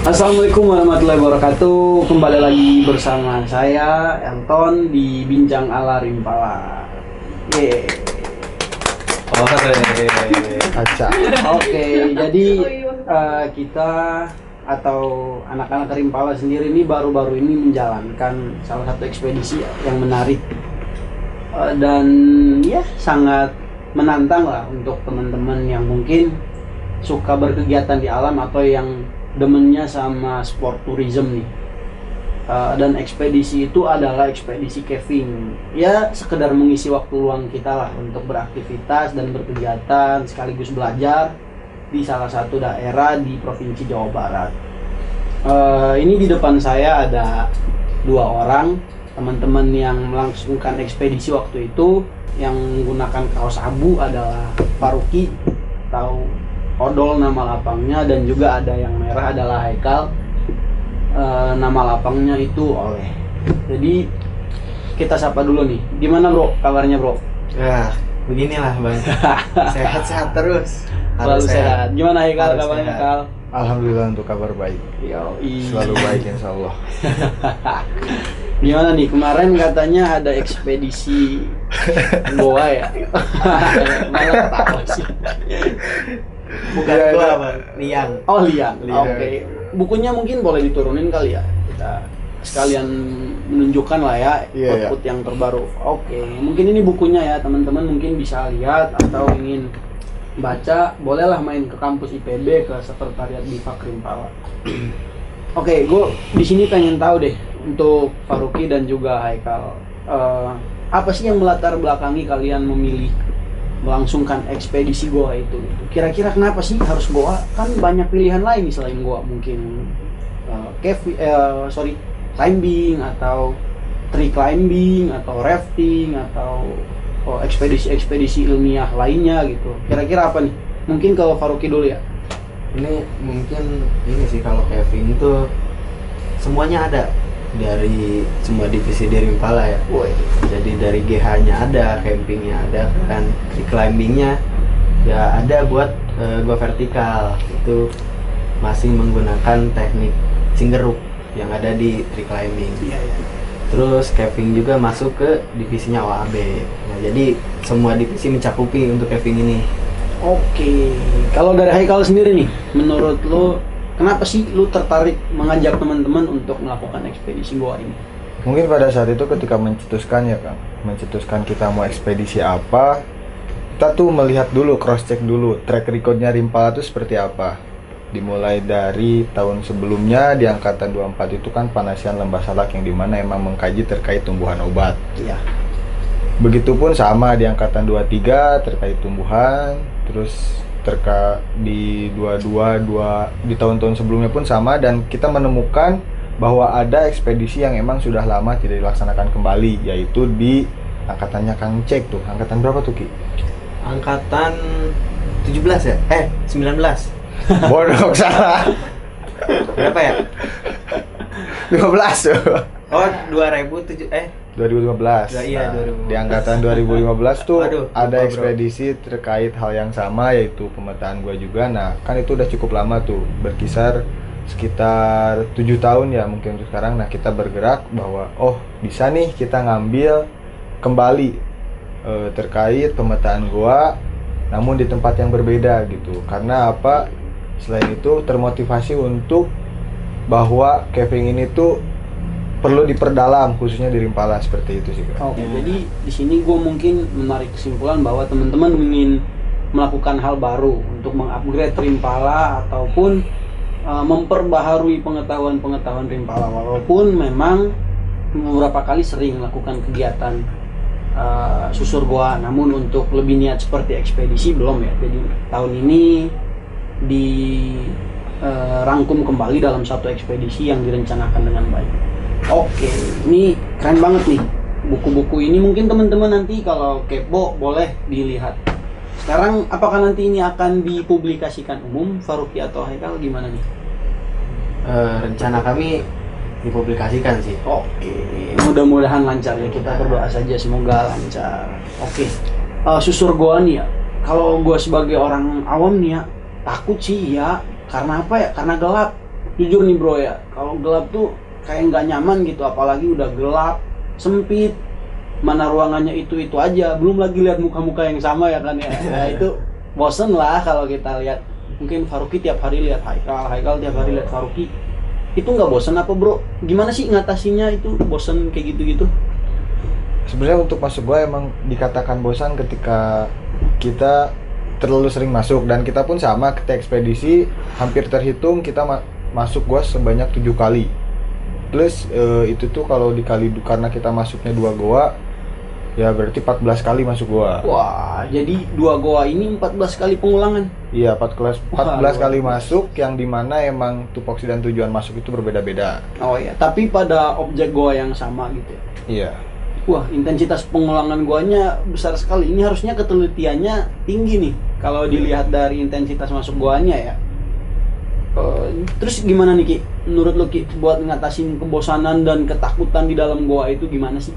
Assalamualaikum warahmatullahi wabarakatuh. Kembali lagi bersama saya Anton di Bincang Ala Rimpala. Yeay. Oh, Aca. Oke, jadi kita atau anak-anak Rimpala sendiri ini baru-baru ini menjalankan salah satu ekspedisi yang menarik dan ya sangat menantang lah untuk teman-teman yang mungkin suka berkegiatan di alam atau yang demennya sama sport tourism nih. Dan ekspedisi itu adalah ekspedisi caving. Ya sekedar mengisi waktu luang kita lah untuk beraktivitas dan berkegiatan sekaligus belajar di salah satu daerah di Provinsi Jawa Barat. Ini di depan saya ada 2 orang teman-teman yang melangsungkan ekspedisi waktu itu. Yang menggunakan kaos abu adalah Faruqi atau Odol nama lapangnya, dan juga ada yang merah adalah Haikal, nama lapangnya itu Oleh. Jadi kita sapa dulu nih, gimana bro kabarnya bro? Ya beginilah bang, sehat-sehat terus. Selalu sehat. Gimana Haikal kabarnya sehat. Kal? Alhamdulillah untuk kabar baik. Selalu baik insyaallah. Gimana nih, kemarin katanya ada ekspedisi Goa ya? Malah tahu sih. Bukan Ya, gua ya. bang, Liang. Oh Liang. Liang. Oke. Bukunya mungkin boleh diturunin kali ya. Kita sekalian menunjukkan lah ya Iya, output yang terbaru. Oke. Mungkin ini bukunya ya, teman-teman mungkin bisa lihat atau ingin baca, bolehlah main ke kampus IPB, ke sekretariat Bifak Rimpala. Oke, gue di sini pengen tahu deh untuk Faruqi dan juga Haikal, apa sih yang melatar belakangi kalian memilih melangsungkan ekspedisi Goa itu? Kira-kira kenapa sih harus Goa? Kan banyak pilihan lain nih selain Goa, mungkin climbing atau tree climbing atau rafting atau ekspedisi-ekspedisi ilmiah lainnya gitu. Kira-kira apa nih? Mungkin kalau Faruqi dulu ya. Ini mungkin ini sih, kalau caving itu semuanya ada dari semua divisi di Rimpala ya. Woi. Jadi dari GH-nya ada, campingnya ada, kan di climbingnya ya ada buat gua vertikal. Itu masih menggunakan teknik singeruk yang ada di tree climbing. Iya, iya. Terus caving juga masuk ke divisinya OAB. Nah, jadi semua divisi mencakupi untuk caving ini. Oke, kalau dari Haikal sendiri nih, menurut lo kenapa sih lo tertarik mengajak teman-teman untuk melakukan ekspedisi Goa ini? Mungkin pada saat itu ketika mencetuskan ya Kang, mencetuskan kita mau ekspedisi apa, kita tuh melihat dulu, cross check dulu track recordnya Rimpala itu seperti apa. Dimulai dari tahun sebelumnya di angkatan 24 itu kan Panasian Lembah Salak yang dimana emang mengkaji terkait tumbuhan obat. Iya. Begitupun sama di angkatan 23 terkait tumbuhan, terus di 22 di tahun-tahun sebelumnya pun sama, dan kita menemukan bahwa ada ekspedisi yang emang sudah lama tidak dilaksanakan kembali, yaitu di angkatannya Kang Cek tuh. Angkatan berapa tuh Ki? Angkatan 17 ya? 19. Bodoh, salah. Berapa ya? 15 tuh. Oh, 2007 2015. Iya, Nah, 2015. di angkatan 2015 tuh Aduh, ada lupa, bro. ekspedisi terkait hal yang sama, yaitu pemetaan gua juga. Nah, kan itu udah cukup lama tuh, berkisar sekitar 7 tahun ya mungkin untuk sekarang. Nah, kita bergerak bahwa oh bisa nih kita ngambil kembali terkait pemetaan gua, namun di tempat yang berbeda gitu. Karena apa? Selain itu termotivasi untuk bahwa caving ini tuh perlu diperdalam, khususnya di Rimpala, seperti itu sih Kak. Oke, jadi di sini gue mungkin menarik kesimpulan bahwa teman-teman ingin melakukan hal baru untuk mengupgrade Rimpala ataupun memperbaharui pengetahuan-pengetahuan Rimpala, walaupun memang beberapa kali sering melakukan kegiatan susur goa, namun untuk lebih niat seperti ekspedisi belum ya. Jadi tahun ini dirangkum kembali dalam satu ekspedisi yang direncanakan dengan baik. Oke, ini keren banget nih buku-buku ini. Mungkin teman-teman nanti kalau kepo boleh dilihat. Sekarang apakah nanti ini akan dipublikasikan umum, Faruqi atau Haikal, gimana nih? Rencana kami dipublikasikan sih. Oke, mudah-mudahan lancar ya, kita berdoa saja semoga lancar. Oke, susur goa nih ya, kalau gue sebagai orang awam nih ya, takut sih ya. Karena apa ya? Karena gelap. jujur nih bro ya, kalau gelap tuh kayak nggak nyaman gitu, apalagi udah gelap, sempit, mana ruangannya itu aja, belum lagi lihat muka-muka yang sama ya kan ya. Nah, itu bosen lah kalau kita lihat. Mungkin Faruqi tiap hari lihat Haikal tiap hari lihat Faruqi. Itu nggak bosen apa bro? Gimana sih ngatasinnya itu bosen kayak gitu-gitu? Sebenarnya untuk masuk gua emang dikatakan bosan ketika kita terlalu sering masuk, dan kita pun sama ketika ekspedisi hampir terhitung kita masuk gua sebanyak 7 kali. Plus itu tuh kalau dikali karena kita masuknya 2 goa ya berarti 14 kali masuk goa. Wah, jadi 2 goa ini 14 kali pengulangan. Iya, 14 kali masuk, yang dimana emang tupoksi dan tujuan masuk itu berbeda-beda. Oh iya, tapi pada objek goa yang sama gitu ya. Iya. Wah, intensitas pengulangan goanya besar sekali. Ini harusnya ketelitiannya tinggi nih kalau dilihat dari intensitas masuk goanya ya. Terus gimana nih Ki? Menurut lo Ki, buat ngatasin kebosanan dan ketakutan di dalam goa itu gimana sih?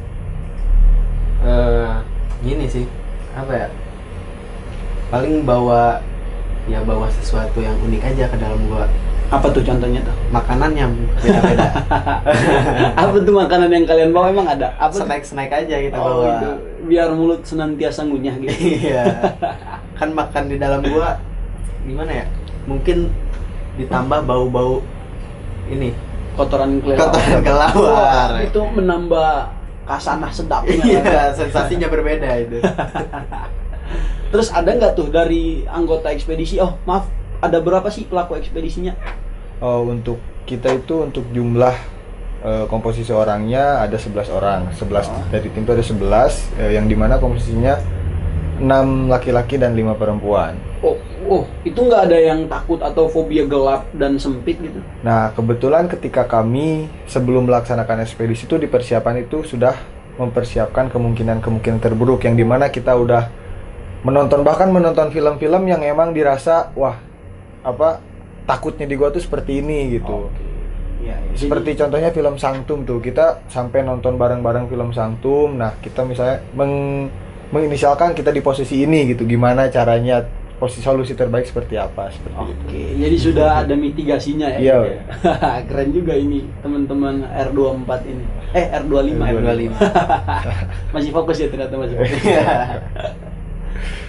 Gini sih, apa ya? Paling bawa sesuatu yang unik aja ke dalam gua. Apa tuh contohnya tuh? Makanannya beda-beda. Apa tuh makanan yang kalian bawa, emang ada? Apa tuh? Snack aja kita Oh, bawa. itu biar mulut senantiasa ngunyah gitu. Iya. Kan makan di dalam gua gimana ya? Mungkin ditambah bau-bau ini Kotoran kelelawar. kotoran kelelawar. Wah, itu menambah kasanah sedapnya. Iya, sensasinya berbeda itu. Terus ada nggak tuh dari anggota ekspedisi? Oh maaf, ada berapa sih pelaku ekspedisinya? Oh, untuk kita itu untuk jumlah komposisi orangnya ada 11 orang. 11 dari tim itu ada 11 yang dimana komposisinya 6 laki-laki dan 5 perempuan. Oh, itu nggak ada yang takut atau fobia gelap dan sempit gitu? Nah, kebetulan ketika kami sebelum melaksanakan ekspedisi itu di persiapan itu sudah mempersiapkan kemungkinan terburuk, yang dimana kita udah bahkan menonton film-film yang emang dirasa wah takutnya di gua tuh seperti ini gitu. Ya, Seperti contohnya film Sanctum tuh, kita sampai nonton bareng-bareng film Sanctum. Nah, kita misalnya menginisialkan kita di posisi ini gitu, gimana caranya, posisi solusi terbaik seperti apa, seperti itu. Oke, jadi sudah ada mitigasinya ya. Iya. Gitu ya? Keren juga ini teman-teman R24 ini. R25. R25. Masih fokus ya ternyata, masih fokus.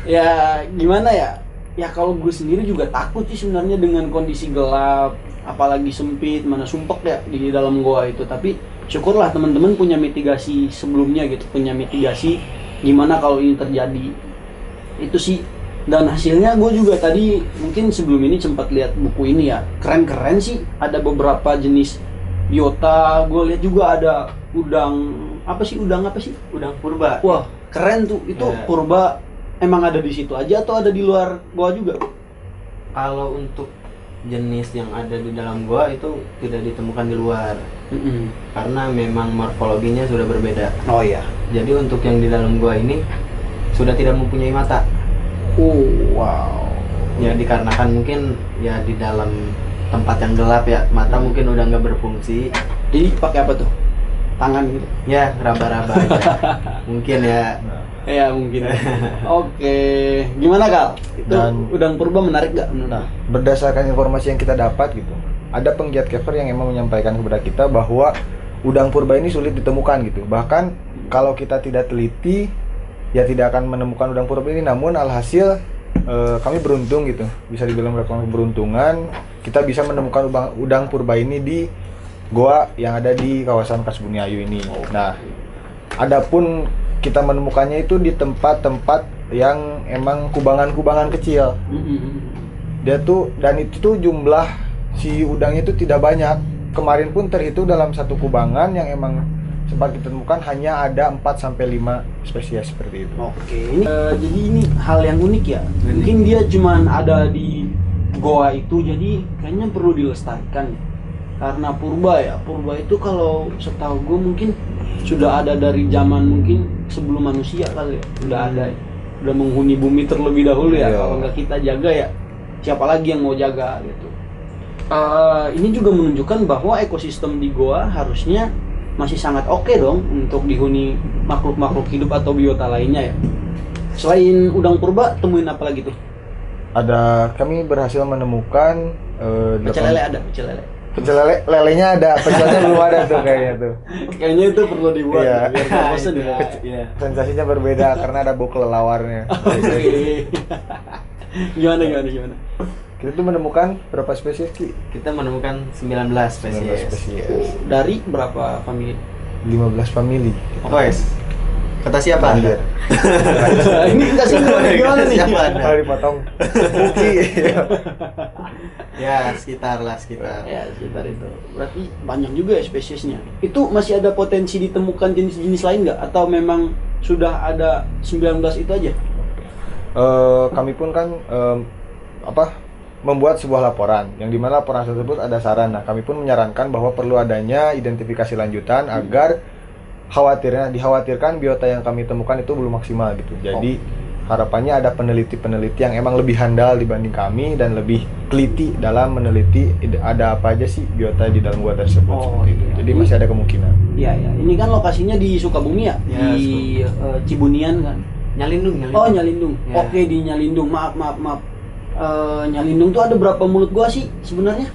Ya gimana ya? Ya kalau gue sendiri juga takut sih sebenarnya dengan kondisi gelap, apalagi sempit, mana sumpek ya di dalam goa itu. Tapi syukurlah teman-teman punya mitigasi sebelumnya gitu, punya mitigasi gimana kalau ini terjadi. Itu sih. Dan hasilnya gue juga tadi mungkin sebelum ini sempat lihat buku ini ya, keren-keren sih. Ada beberapa jenis biota, gue lihat juga ada udang apa sih? Udang purba. Wah keren tuh, itu Ya. purba. Emang ada di situ aja atau ada di luar goa juga? Kalau untuk jenis yang ada di dalam goa itu tidak ditemukan di luar, karena memang morfologinya sudah berbeda. Oh iya. Jadi untuk yang di dalam goa ini sudah tidak mempunyai mata. Wow. Ya dikarenakan mungkin ya di dalam tempat yang gelap ya, mata mungkin udah nggak berfungsi. Jadi pakai apa tuh? Tangan gitu? Ya raba-raba aja. Mungkin ya. Ya mungkin. Oke. Gimana Kal? Itu Dan- udang purba menarik gak menurut? Nah, berdasarkan informasi yang kita dapat gitu, ada penggiat caver yang emang menyampaikan kepada kita bahwa udang purba ini sulit ditemukan gitu. Bahkan kalau kita tidak teliti, ya tidak akan menemukan udang purba ini. Namun alhasil kami beruntung gitu, bisa dibilang melakukan keberuntungan, kita bisa menemukan udang purba ini di goa yang ada di kawasan Kasbuniayu ini. Nah, adapun kita menemukannya itu di tempat-tempat yang emang kubangan-kubangan kecil. Dia tuh, dan itu tuh jumlah si udangnya itu tidak banyak. Kemarin pun terhitung dalam satu kubangan yang emang sempat ditemukan hanya ada 4-5 spesies seperti itu. Oke. Ini jadi ini hal yang unik ya. Mungkin dia cuman ada di goa itu, jadi kayaknya perlu dilestarikan. Karena purba ya, purba itu kalau setahu gue mungkin sudah ada dari zaman mungkin sebelum manusia kali ya. Udah menghuni bumi terlebih dahulu ya. Iya. Kalau nggak kita jaga ya, siapa lagi yang mau jaga gitu. Ini juga menunjukkan bahwa ekosistem di goa harusnya masih sangat oke dong untuk dihuni makhluk-makhluk hidup atau biota lainnya ya. Selain udang purba, temuin apa lagi tuh? Kami berhasil menemukan Pecel lele ada, pecel lele. Pecel lelenya ada, pecelnya belum ada tuh kayaknya tuh. Kayaknya itu perlu dibuat Iya. biar nggak bosen ya. Iya. Sensasinya berbeda karena ada bau kelelawarnya. Oke. Gimana? Kita tuh menemukan berapa spesies Ki? Kita menemukan 19 19 spesies. spesies. Dari berapa famili? 15 family. Wes. Kata siapa Anda? Anjir. Ini kasih gimana nih? Siapa Anda? Kalau dipotong Muki. Ya, sekitar. Ya, sekitar itu. Berarti banyak juga ya spesiesnya. Itu masih ada potensi ditemukan jenis-jenis lain nggak? Atau memang sudah ada 19 itu aja? Kami pun kan membuat sebuah laporan yang dimana laporan tersebut ada saran. Nah, kami pun menyarankan bahwa perlu adanya identifikasi lanjutan agar dikhawatirkan biota yang kami temukan itu belum maksimal gitu. Jadi harapannya ada peneliti-peneliti yang emang lebih handal dibanding kami dan lebih teliti dalam meneliti ada apa aja sih biota di dalam gua tersebut seperti itu. Iya. Jadi masih ada kemungkinan. Iya. Ini kan lokasinya di Sukabumi ya? Ya, Di Cibunian kan? Nyalindung. Oh, Nyalindung. Ya. Oke, di Nyalindung. Maaf. Nyalindung tuh ada berapa mulut gua sih sebenarnya?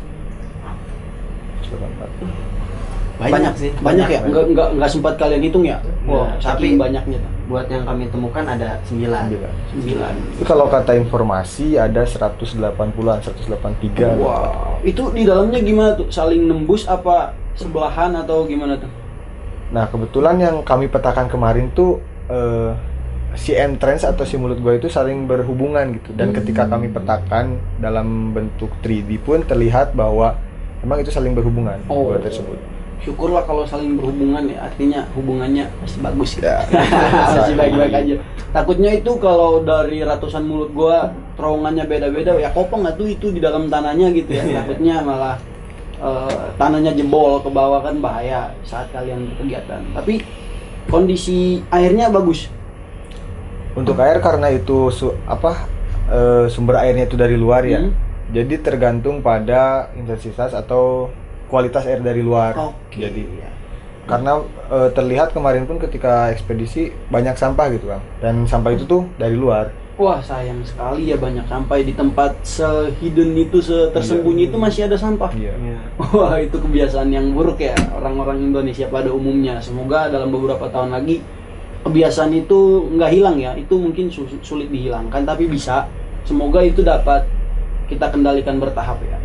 Banyak sih. Banyak ya? Enggak sempat kalian hitung ya? Wah, saking tapi banyaknya tuh. Buat yang kami temukan ada 9. 9. Itu kalau kata informasi ada 180-an, 183. Wow. Itu di dalamnya gimana tuh? Saling nembus apa sebelahan atau gimana tuh? Nah, kebetulan yang kami petakan kemarin tuh si entrance atau si mulut gua itu saling berhubungan gitu. Dan ketika kami petakan dalam bentuk 3D pun terlihat bahwa emang itu saling berhubungan gua tersebut. Syukurlah kalau saling berhubungan ya, artinya hubungannya masih bagus Ya. masih baik-baik aja. Takutnya itu kalau dari ratusan mulut gua terowongannya beda-beda ya kopong nggak tuh itu di dalam tanahnya gitu ya. Takutnya malah tanahnya jebol ke bawah kan bahaya saat kalian berkegiatan. Tapi kondisi airnya bagus. Untuk air karena itu sumber airnya itu dari luar ya. Jadi tergantung pada intensitas atau kualitas air dari luar. Oke. Jadi karena terlihat kemarin pun ketika ekspedisi banyak sampah gitu Bang. Dan sampah itu tuh dari luar. Wah, sayang sekali ya banyak sampah di tempat se-hidden itu, tersembunyi itu masih ada sampah. Iya. Wah, itu kebiasaan yang buruk ya orang-orang Indonesia pada umumnya. Semoga dalam beberapa tahun lagi kebiasaan itu nggak hilang ya. Itu mungkin sulit dihilangkan, tapi bisa. Semoga itu dapat kita kendalikan bertahap ya.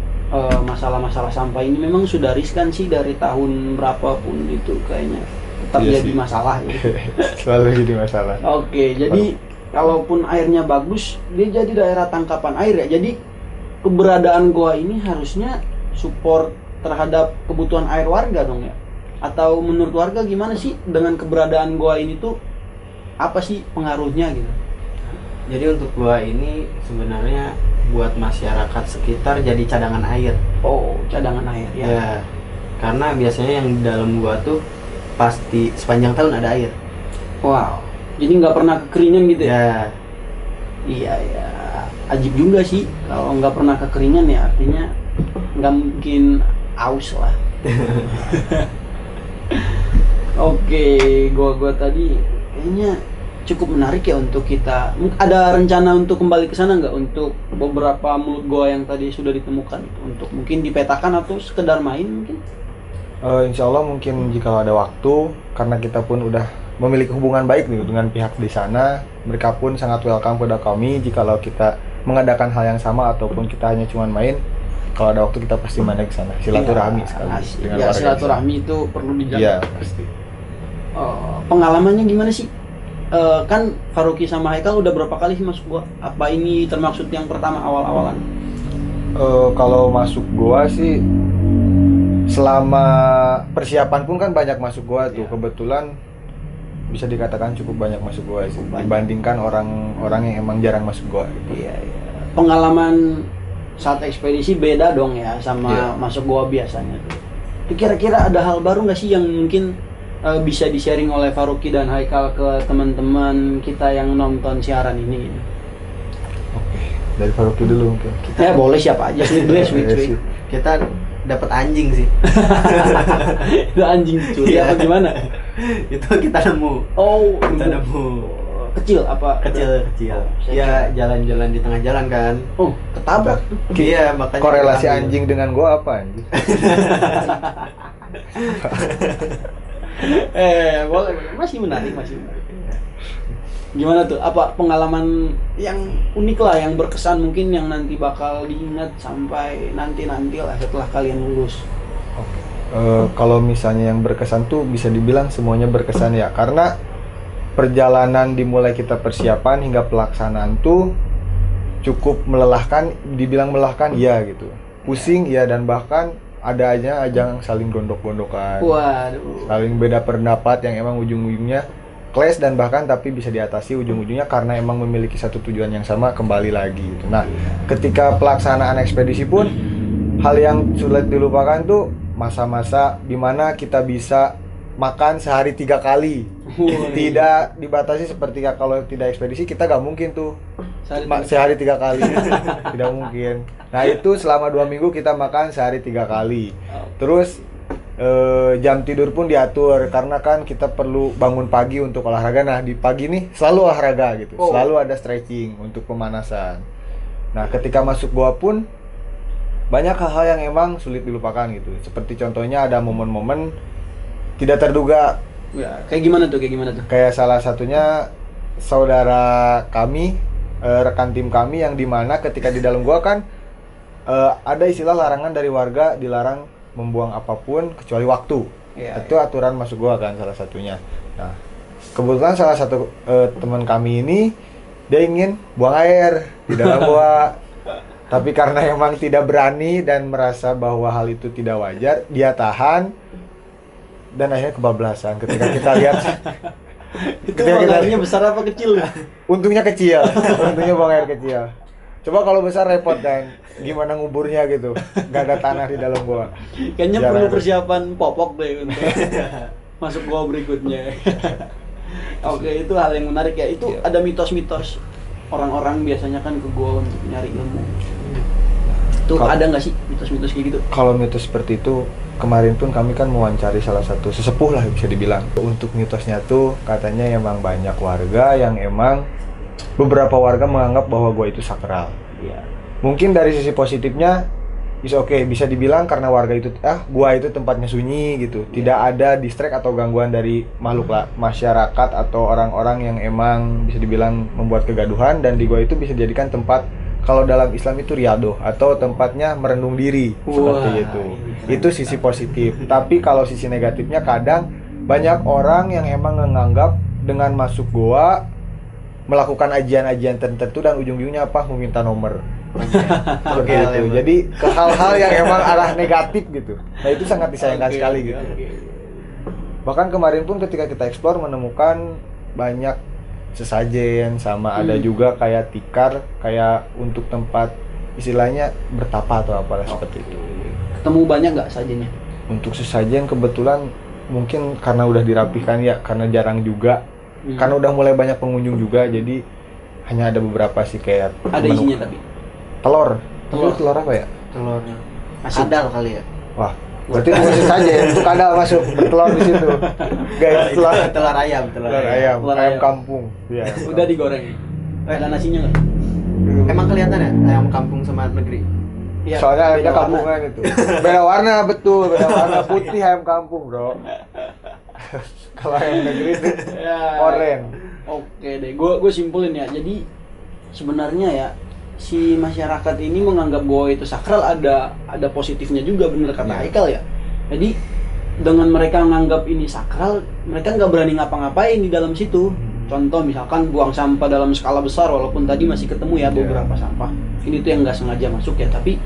Masalah-masalah sampah ini memang sudah riskan sih dari tahun berapapun itu kayaknya tetap Iya jadi sih. masalah ya. Selalu jadi masalah. Oke, jadi kalaupun airnya bagus, dia jadi daerah tangkapan air ya. Jadi keberadaan goa ini harusnya support terhadap kebutuhan air warga dong ya. Atau menurut warga gimana sih dengan keberadaan goa ini tuh apa sih pengaruhnya gitu? Jadi untuk gua ini sebenarnya buat masyarakat sekitar jadi cadangan air. Oh, cadangan air ya. Ya. Karena biasanya yang di dalam gua tuh pasti sepanjang tahun ada air. Wow. Jadi nggak pernah kekeringan gitu ya? Ya. Iya ya. Ajib juga sih kalau nggak pernah kekeringan ya, artinya nggak mungkin aus lah. Oke, gua tadi kayaknya cukup menarik ya untuk kita. Ada rencana untuk kembali ke sana nggak untuk beberapa mulut goa yang tadi sudah ditemukan untuk mungkin dipetakan atau sekedar main mungkin? Insya Allah mungkin jika ada waktu, karena kita pun udah memiliki hubungan baik nih dengan pihak di sana, mereka pun sangat welcome pada kami jikalau kita mengadakan hal yang sama ataupun kita hanya cuman main. Kalau ada waktu kita pasti main ke sana, silaturahmi sekali dengan Ya, warga. silaturahmi itu perlu dijaga. Iya pasti. Pengalamannya gimana sih? Kan Faruqi sama Haikal udah berapa kali sih masuk gua? Apa ini termaksud yang pertama awal-awalan? Kalau masuk goa sih selama persiapan pun kan banyak masuk goa tuh. Iya. Kebetulan bisa dikatakan cukup banyak masuk goa sih Cukup banyak. dibandingkan orang-orang yang emang jarang masuk goa gitu. Iya. Pengalaman saat ekspedisi beda dong ya sama Iya. masuk goa biasanya tuh. Itu kira-kira ada hal baru nggak sih yang mungkin bisa di-sharing oleh Faruqi dan Haikal ke teman-teman kita yang nonton siaran ini? Oke, dari Faruqi dulu mungkin. Ya boleh siapa aja, sweet. Kita dapat anjing sih. Itu anjing curi Iya. apa gimana? Itu kita nemu. Oh, Kita nemu. kecil apa? Kecil. Ya jalan-jalan di tengah jalan kan. Oh, ketabrak tuh. Iya, makanya Korelasi kita ambil. anjing dengan gua apa anjing? Boleh, masih menarik. Gimana tuh? Apa pengalaman yang unik lah, yang berkesan mungkin yang nanti bakal diingat sampai nanti lah setelah kalian lulus? Kalau misalnya yang berkesan tuh bisa dibilang semuanya berkesan ya, karena perjalanan dimulai kita persiapan hingga pelaksanaan tuh cukup melelahkan. Dibilang melelahkan ya gitu, pusing ya, dan bahkan ada aja ajang saling gondok-gondokan, Waduh. saling beda pendapat yang emang ujung-ujungnya clash, dan bahkan tapi bisa diatasi ujung-ujungnya karena emang memiliki satu tujuan yang sama kembali lagi gitu. Nah, ketika pelaksanaan ekspedisi pun hal yang sulit dilupakan tuh masa-masa dimana kita bisa makan sehari 3 kali. Tidak dibatasi seperti kalau tidak ekspedisi kita gak mungkin tuh sehari 3 kali. Tidak mungkin. Nah itu selama 2 minggu kita makan sehari 3 kali. Terus jam tidur pun diatur karena kan kita perlu bangun pagi untuk olahraga. Nah di pagi nih selalu olahraga gitu, selalu ada stretching untuk pemanasan. Nah ketika masuk goa pun banyak hal-hal yang emang sulit dilupakan gitu. Seperti contohnya ada momen-momen tidak terduga. Ya, kayak gimana tuh? Kayak salah satunya saudara kami, rekan tim kami yang dimana ketika di dalam gua kan ada istilah larangan dari warga, dilarang membuang apapun kecuali waktu. Itu aturan masuk gua kan salah satunya. Nah, kebetulan salah satu teman kami ini dia ingin buang air di dalam gua. Tapi karena emang tidak berani dan merasa bahwa hal itu tidak wajar, dia tahan dan akhirnya kebablasan ketika kita lihat. Itu buang airnya besar apa kecil? Untungnya kecil, untungnya buang air kecil. Coba kalau besar repot dan gimana nguburnya gitu, nggak ada tanah di dalam gua. Kayaknya perlu persiapan popok deh untuk masuk gua berikutnya. Oke, itu hal yang menarik ya. Itu ada mitos-mitos orang-orang biasanya kan ke gua untuk nyari ilmu. Tuh ada nggak sih mitos-mitos kayak gitu? Kalau mitos seperti itu, kemarin pun kami kan mewawancari salah satu sesepuh lah bisa dibilang. Untuk mitosnya tuh katanya emang banyak warga yang emang beberapa warga menganggap bahwa gua itu sakral. Iya. Mungkin dari sisi positifnya is oke, bisa dibilang karena warga itu gua itu tempatnya sunyi gitu. Tidak ada distract atau gangguan dari makhluk lah, masyarakat atau orang-orang yang emang bisa dibilang membuat kegaduhan, dan di gua itu bisa dijadikan tempat kalau dalam Islam itu riadoh atau tempatnya merenung diri. Seperti itu. Itu sisi positif. Tapi kalau sisi negatifnya kadang banyak orang yang emang menganggap dengan masuk goa melakukan ajian-ajian tertentu dan ujung-ujungnya meminta nomor. Seperti itu. Jadi ke hal-hal yang emang arah negatif gitu. Nah itu sangat disayangkan sekali gitu. Bahkan kemarin pun ketika kita explore menemukan banyak sesajen, sama ada juga kayak tikar, kayak untuk tempat istilahnya bertapa atau apalah seperti itu. Ketemu banyak nggak sajennya? Untuk sesajen kebetulan mungkin karena udah dirapihkan ya, karena jarang juga, karena udah mulai banyak pengunjung juga, jadi hanya ada beberapa sih kayak ada isinya tapi telur apa ya? Telur kadal kali ya. Wah, berarti masih saja untuk kadal masuk bertelur di situ. Guys, telur ayam. Ayam kampung. Iya. Udah digoreng. Ada nasinya nggak? Emang kelihatan ya ayam kampung sama negeri? Ya, soalnya ayamnya kampungan itu. Beda warna, betul, beda warna, putih ayam kampung, Bro. Kalau ayam negeri itu oranye. Oke deh, gue simpulin ya. Jadi sebenarnya ya si masyarakat ini menganggap bahwa itu sakral ada positifnya juga, bener kata Haikal ya. Jadi dengan mereka menganggap ini sakral, mereka nggak berani ngapa-ngapain di dalam situ. Contoh misalkan buang sampah dalam skala besar, walaupun tadi masih ketemu ya beberapa sampah. Ini tuh yang nggak sengaja masuk ya, tapi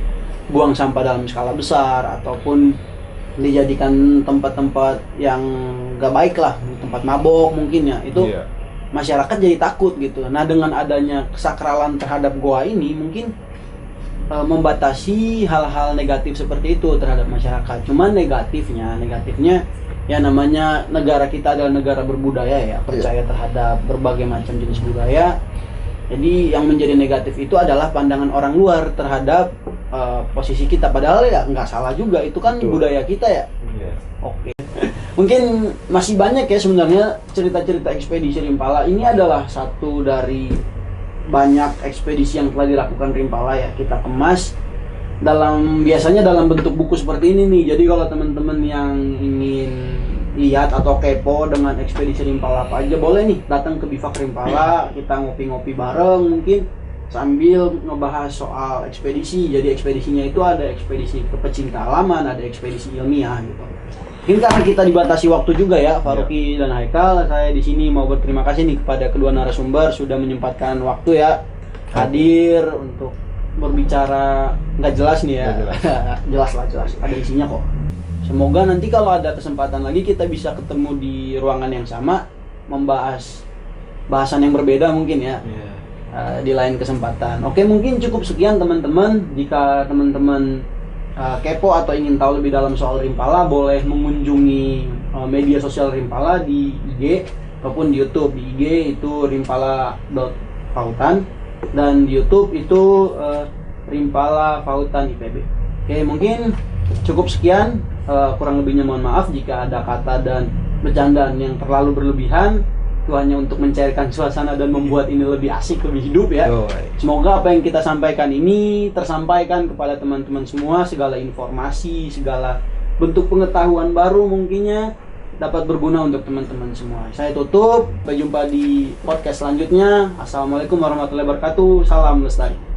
buang sampah dalam skala besar ataupun dijadikan tempat-tempat yang nggak baik lah, tempat mabok mungkin ya, itu masyarakat jadi takut gitu. Nah dengan adanya kesakralan terhadap goa ini mungkin membatasi hal-hal negatif seperti itu terhadap masyarakat. Cuman negatifnya ya namanya negara kita adalah negara berbudaya ya, percaya terhadap berbagai macam jenis budaya. Jadi yang menjadi negatif itu adalah pandangan orang luar terhadap posisi kita, padahal ya nggak salah juga, itu kan budaya kita ya. Oke. Mungkin masih banyak ya sebenarnya cerita-cerita ekspedisi Rimpala. Ini adalah satu dari banyak ekspedisi yang telah dilakukan Rimpala ya. Kita kemas biasanya dalam bentuk buku seperti ini nih. Jadi kalau teman-teman yang ingin lihat atau kepo dengan ekspedisi Rimpala apa aja, boleh nih datang ke Bivak Rimpala, kita ngopi-ngopi bareng mungkin sambil ngebahas soal ekspedisi. Jadi ekspedisinya itu ada ekspedisi ke pecinta alaman, ada ekspedisi ilmiah gitu. Mungkin karena kita dibatasi waktu juga ya, Faruqi dan Haikal, saya di sini mau berterima kasih nih kepada kedua narasumber sudah menyempatkan waktu ya hadir untuk berbicara. Nggak jelas nih ya. Jelas lah, jelas. Ada isinya kok. Semoga nanti kalau ada kesempatan lagi kita bisa ketemu di ruangan yang sama, membahas bahasan yang berbeda mungkin ya. Di lain kesempatan. Oke, mungkin cukup sekian teman-teman. Jika teman-teman kepo atau ingin tahu lebih dalam soal Rimpala, boleh mengunjungi media sosial Rimpala di IG ataupun di YouTube. Di IG itu rimpala.pautan dan di YouTube itu Rimpala Pautan IPB. Oke, mungkin cukup sekian. Kurang lebihnya mohon maaf jika ada kata dan bercandaan yang terlalu berlebihan. Itu hanya untuk mencairkan suasana dan membuat ini lebih asik, lebih hidup ya. Semoga apa yang kita sampaikan ini tersampaikan kepada teman-teman semua. Segala informasi, segala bentuk pengetahuan baru mungkinnya dapat berguna untuk teman-teman semua. Saya tutup, sampai jumpa di podcast selanjutnya. Assalamualaikum warahmatullahi wabarakatuh. Salam lestari.